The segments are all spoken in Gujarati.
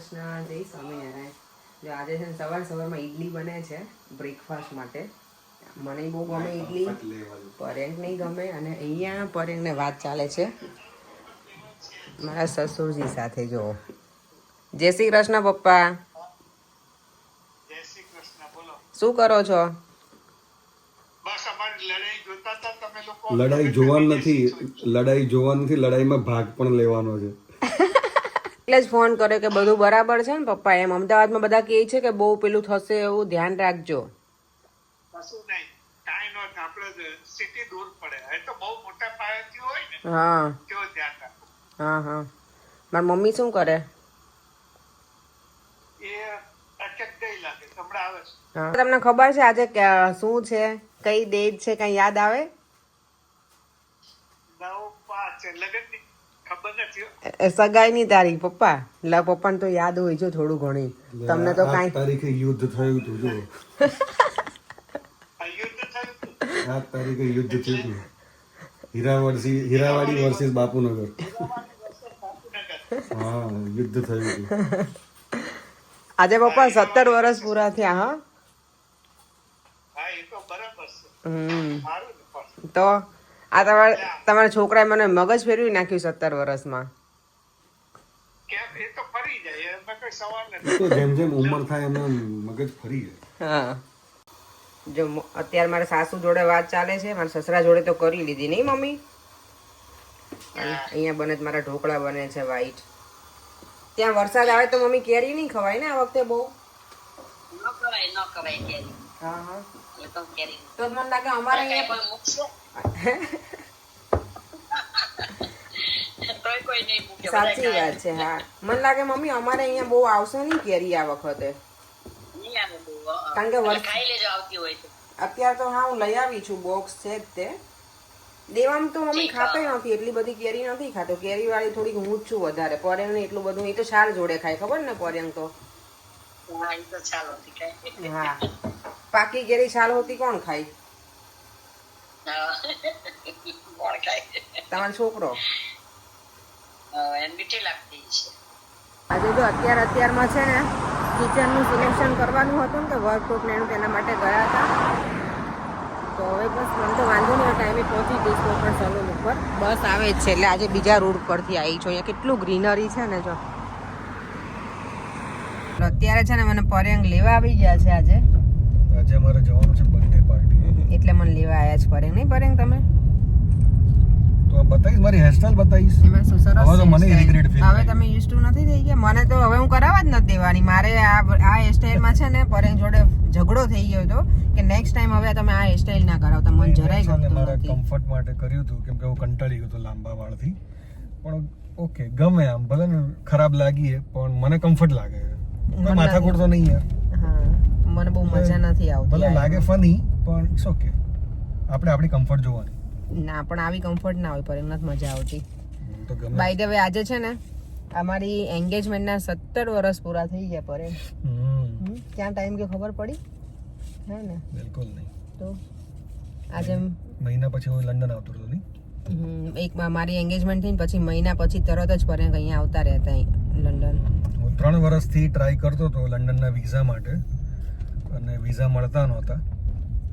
કૃષ્ણ, જય સ્વામિનારાયણ. જો આજે છે ને સવારમાં ઈડલી બને છે બ્રેકફાસ્ટ માટે. મને બહુ ગમે ઈડલી, પરેંગ નહીં ગમે. અને અહીંયા પરેંગને વાત ચાલે છે મારા સસુરજી સાથે. જો જય શ્રી કૃષ્ણ પપ્પા. જય શ્રી કૃષ્ણ. બોલો, શું કરો છો? બસ અમારી લડાઈ જોતા હતા તમે લોકો. લડાઈ જોવાનું નથી, લડાઈમાં ભાગ પણ લેવાનો છે. એટલે જ ફોન કર્યો કે બધું બરાબર છે ને પપ્પા. એમ અમદાવાદમાં બધા કહે છે કે બહુ પેલું થશે, એવું ધ્યાન રાખજો. કશું નહીં, કાંઈ ન થાય. આપણે સિટી દૂર પડે. હવે તો બહુ મોટા પાયાથી હોય ને, હા કેવું ધ્યાન રાખો. હા. મારી મમ્મી શું કરે? એ અટક ગઈ લાગે, હમણાં આવે છે. હા, તમને ખબર છે આજે શું છે, કઈ ડેટ છે, કઈ યાદ આવે? 9/5 લગ્નની ખબર નથી. સગાઈ ની તારીખ પપ્પા. પપ્પાને તો યાદ હોય છે થોડું ઘણી. તમને તો કાંઈ તારીખે યુદ્ધ થયું હતું. જો આ યુદ્ધ થયું હતું. 7 તારીખે યુદ્ધ થયું હતું. હીરાવાડી વર્સિસ બાપુનગર. હા, યુદ્ધ થયું હતું. આજે પપ્પા 17 વર્ષ પૂરા થયા. હા હા, એ તો બરાબર છે. સારું ને પણ. તો આ તમારા છોકરાએ મને મગજ ફેરવી નાખ્યું 17 વર્ષમાં. કેમ, એ તો ફરી જાય, એમાં કઈ સવાલ એ નથી. તો જેમ જેમ ઉંમર થાય એમ એમ મગજ ફરી જાય. હા, જો અત્યારે મારા સાસુ જોડે વાત ચાલે છે, મારા સસરા જોડે તો કરી લીધી નહીં મમ્મી. અહીંયા બને છે મારા ઢોકળા બને છે વ્હાઈટ. ત્યાં વરસાદ આવે તો મમ્મી કેરી નહીં ખવાય ને આ વખતે બહુ. ન કરાય કેરી. હા એ તો કેરી તો મને લાગે અમારે અહીંયા કોઈ મૂકશે તોય કોઈ નહીં મૂકે. સાચી વાત છે. હા, મને લાગે મમ્મી અમારે અહીંયા બહુ આવશે નહીં કેરી આ વખતે. નહીં આવે બહુ. કારણ કે ખાઈ લેજો આવતી હોય તો. અત્યારે તો હા હું લઈ આવી છું, બોક્સ છે જ તે. દેવામાં તો મમ્મી ખાતો નથી, એટલી બધી કેરી નથી ખાતો. કેરી વાળી થોડીક હું જ છું વધારે. પરેંગ ને એટલું બધું, એ તો છાલ જોડે ખાય, ખબર ને પરેંગ તો. હા, એ તો ચાલો ઠીક. હા, પાકી કેરી છાલ હોતી કોણ ખાય? કોણ ખાય? તમારો છોકરો. એને મીઠી લાગતી છે. આજે તો અત્યારમાં છે ને કિચનનું સિલેક્શન કરવાનું હતું ને, તો વર્કશોપ ને એનું તેના માટે ગયા હતા. તો હવે બસ મને તો વાંધો નહીં, ટાઈમે પહોંચી જઈશ પણ સલૂન ઉપર. બસ આવે જ છે એટલે આજે બીજા રૂટ પરથી આવી છું. અહીંયા કેટલું ગ્રીનરી છે ને. જો અત્યારે છે ને મને પરેંગ લેવા આવી ગયા છે આજે અમારે જવાનું છે બર્થડે પાર્ટી, એટલે મને લેવા આવ્યા છે પરેંગ. નહીં પરેંગ તમે તો આ બતાવીશ, મારી હેરસ્ટાઈલ બતાવીશ. એમાં શું સરસ હવે તો મને રિગ્રેટ ફીલ હવે તમે યુઝ ટુ નથી થઈ ગયા. મને તો હવે હું કરાવવા જ નથી દેવાની. મારે આ હેરસ્ટાઈલમાં છે ને પરેંગ જોડે ઝઘડો થઈ ગયો હતો કે નેક્સ્ટ ટાઈમ હવે તમે આ હેરસ્ટાઈલ ના કરાવતા. મને જરાય ગમતું મારા નથી. કમ્ફર્ટ માટે કર્યું હતું, કેમ કે હું કંટાળી ગયો હતો લાંબા વાળથી. પણ ઓકે, ગમે આમ, ભલે ને ખરાબ લાગી પણ મને કમ્ફર્ટ લાગે. કોઈ માથાકૂટ તો નહીં યાર. હા, મને બહુ મજા નથી આવતી. ભલે લાગે ફની, પણ ઇટ્સ ઓકે. આપણે આપણી કમ્ફર્ટ જોવાની. ના, પણ આવી કમ્ફર્ટ ના હોય, પરેંગ નથી મજા આવતી. તો ગમે. બાય ધ વે આજે છે ને અમારી એન્ગેજમેન્ટના 17 વર્ષ પૂરા થઈ ગયા પરેંગ. ક્યાં ટાઈમ કે ખબર પડી હે ને? બિલકુલ નહીં. તો આજે મહિના પછી હું લંડન આવતો હતો નહીં. એક મારી એન્ગેજમેન્ટ થઈ પછી મહિના પછી તરત જ પરેંગ અહીંયા આવતા રહેતા લંડન. હું 3 વર્ષથી ટ્રાય કરતો હતો લંડનના વિઝા માટે, અને વિઝા મળતા નહોતા.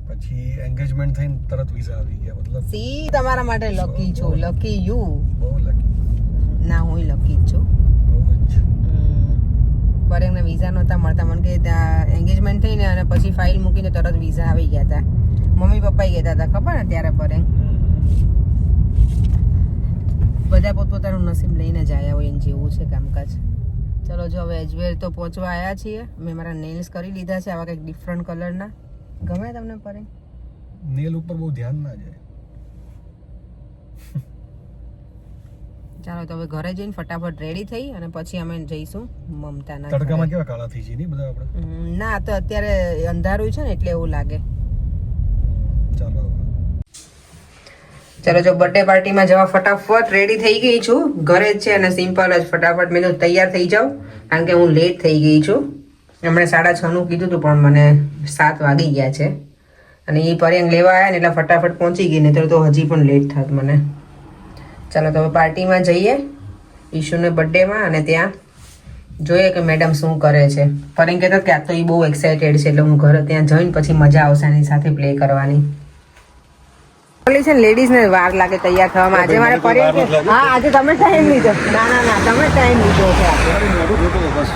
પછી એન્ગેજમેન્ટ થઈને તરત વિઝા આવી ગયા. મતલબ સી તમારા માટે લકી છું. Lucky you. બહુ લકી. ના, હું લકી જ છું. બહુ જ. પરેંગને વિઝા નહોતા મળતા. મને કે ત્યાં એન્ગેજમેન્ટ થઈને અને પછી ફાઇલ મૂકીને તરત વિઝા આવી ગયા હતા. મમ્મી પપ્પા ગયા હતા, ખબર ને ત્યારે પરેંગ. બધા પોતપોતાનું નસીબ લઈને જ આવ્યા હોય, એને જેવું છે કામકાજ. ચલો, જો હવે એજવેર તો પહોંચવા આવ્યા છીએ. મેં મારા નેલ્સ કરી લીધા છે આવા કંઈક ડિફરન્ટ કલરના. ગમે તમને પરેંગ? નેલ ઉપર બહુ ધ્યાન ના જાય. ચાલો તો હવે ઘરે જઈને ફટાફટ રેડી થઈ અને પછી અમે જઈશું મમતાના ઘરે. તડકામાં કેવા કાળા થઈ જઈએ નહીં બધા આપણે. ના, તો અત્યારે અંધારું છે ને એટલે એવું લાગે. ચાલો ચલો, જો બર્થડે પાર્ટીમાં જવા ફટાફટ રેડી થઈ ગઈ છું. ઘરે જ છે અને સિમ્પલ જ. ફટાફટ મેં તૈયાર થઈ જાઉં કારણ કે હું લેટ થઈ ગઈ છું. એમણે 6:30 નું કીધું હતું પણ મને 7 વાગી ગયા છે. અને એ પરેંગ લેવા આવ્યા ને એટલે ફટાફટ પહોંચી ગઈ, નહીં તો હજી પણ લેટ થાત મને. ચાલો તો હવે પાર્ટીમાં જઈએ ઈશુને બર્થડેમાં, અને ત્યાં જોઈએ કે મેડમ શું કરે છે. ફરીને કહેતા કે આ તો એ બહુ એક્સાઇટેડ છે એટલે હું ઘરે ત્યાં જઈને પછી મજા આવશે એની સાથે પ્લે કરવાની. ઓલી છે ને લેડીઝ ને વાર લાગે તૈયાર થવામાં. આજે મારે ફરી હા આજે તમે ટાઈમ લીધો. ના તમે ટાઈમ લીધો છે આજે.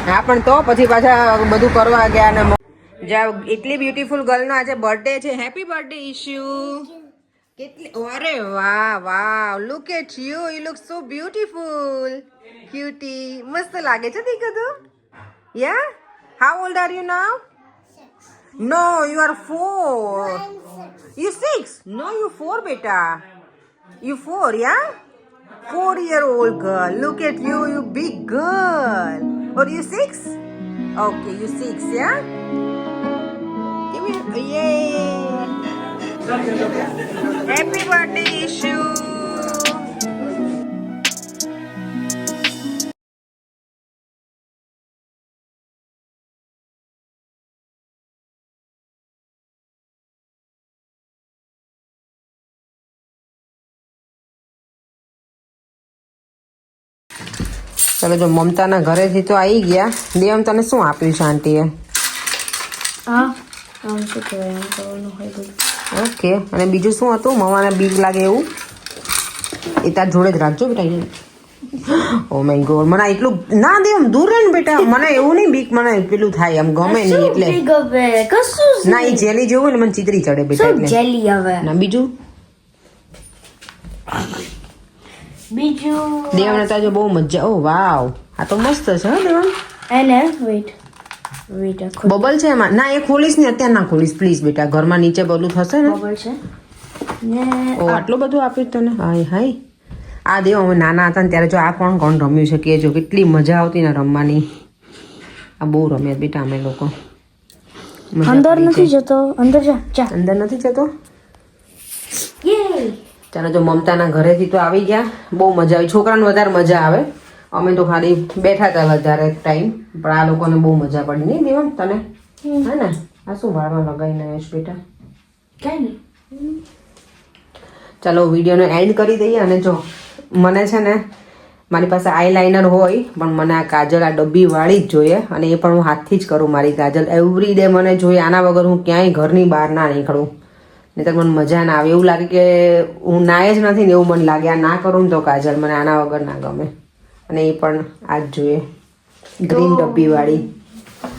હા પણ તો પછી પાછા બધું કરવા ગયા ને જ્યાં એટલી બ્યુટીફુલ ગર્લ નો આજે બર્થડે છે. Happy birthday Ishu. કેટલી અરે વાહ look at you look so beautiful cutie. મસ્ત લાગે છે દીકરો તું. Yeah how old are you now? No you are 4. You 6? No, you 4, beta. You 4, yeah? 4-year-old girl. Look at you, you big girl. Or you 6? Okay, you 6, yeah? Give me, yay! Happy birthday, Ishu! ચલો જો મમતાના ઘરેથી તો આવી ગયા. દેવમ તને શું આપ્યું છે આંટીએ? ઓકે અને બીજું શું હતું? મમ્માને બીક લાગે એવું એ તાર જોડે જ રાખજો બેટા. ઓ માય ગોડ મને એટલું ના દેવમ દૂર રહે ને બેટા. મને એવું નહીં બીક મને પેલું થાય એમ ગમે નહીં એટલે ના એ જેલી જેવું હોય ને મને ચીતરી ચડે બેટા એટલે જેલી આવે ના બીજું દેવને તો બહુ મજા. ઓ વાવ આ તો મસ્ત છે હો દેવન. એને વેઇટ બબલ છે એમાં. ના એ ખોલીશ ને અત્યારે ના ખોલીશ પ્લીઝ બેટા. ઘરમાં નીચે બધું થશે ને. બબલ છે ઓ આટલું બધું આપ્યું તને. હાય આ દેવ અમે નાના હતા ને ત્યારે જો આ કોણ રમ્યું છે કે જો કેટલી મજા આવતી ને રમવાની. આ બહુ રમ્યા બેટા અમે લોકો. અંદર નથી જતો. અંદર જા અંદર નથી જતો. યે ચાલો જો મમતાના ઘરેથી તો આવી ગયા. બહુ મજા આવી. છોકરાને વધારે મજા આવે. અમે તો ખાલી બેઠા હતા વધારે ટાઈમ પણ આ લોકોને બહુ મજા પડી નહીં દેવમ તને? હે ને આ શું વાળમાં લગાવીને આવ્યો છે બેટા? કઈ નહીં. ચાલો વિડીયોને એન્ડ કરી દઈએ. અને જો મને છે ને મારી પાસે આઈલાઇનર હોય પણ મને આ કાજલ આ ડબ્બી વાળી જ જોઈએ અને એ પણ હું હાથથી જ કરું. મારી કાજલ એવરી ડે મને જોઈએ. આના વગર હું ક્યાંય ઘરની બહાર ના નીકળું. નહીં તો મને મજા ના આવે. એવું લાગે કે હું નાય જ નથી ને એવું મને લાગે. આ ના કરું ને તો કાજલ મને આના વગર ના ગમે. અને એ પણ આ જ જોઈએ ગ્રીન ડબ્બી વાળી.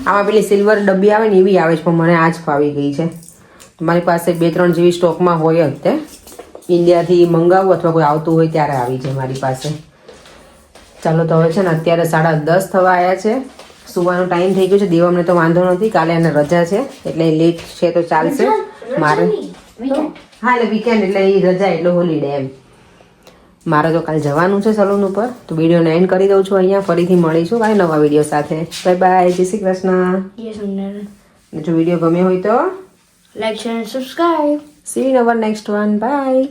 આમાં પેલી સિલ્વર ડબ્બી આવે ને એવી આવે છે પણ મને આ જ ફાવી ગઈ છે. મારી પાસે 2-3 જેવી સ્ટોકમાં હોય જ તે. ઇન્ડિયાથી મંગાવું અથવા કોઈ આવતું હોય ત્યારે આવી જાય મારી પાસે. ચાલો તો હવે છે ને અત્યારે 10:30 થવા આવ્યા છે. સુવાનો ટાઈમ થઈ ગયો છે. દેવમને તો વાંધો નથી કાલે એને રજા છે એટલે લેટ છે તો ચાલશે. મારે હા એટલે વીકેન્ડ એટલે એ રજા એટલે હોલીડે એમ. મારે તો કાલે જવાનું છે સલૂન ઉપર. તો વિડીયોને એન્ડ કરી દઉં છું અહીંયા. ફરીથી મળીશું કાંઈ નવા વિડીયો સાથે. Bye bye. જય શ્રી કૃષ્ણ. જો વિડીયો ગમ્યો હોય તો like share subscribe. See you in our next one. By.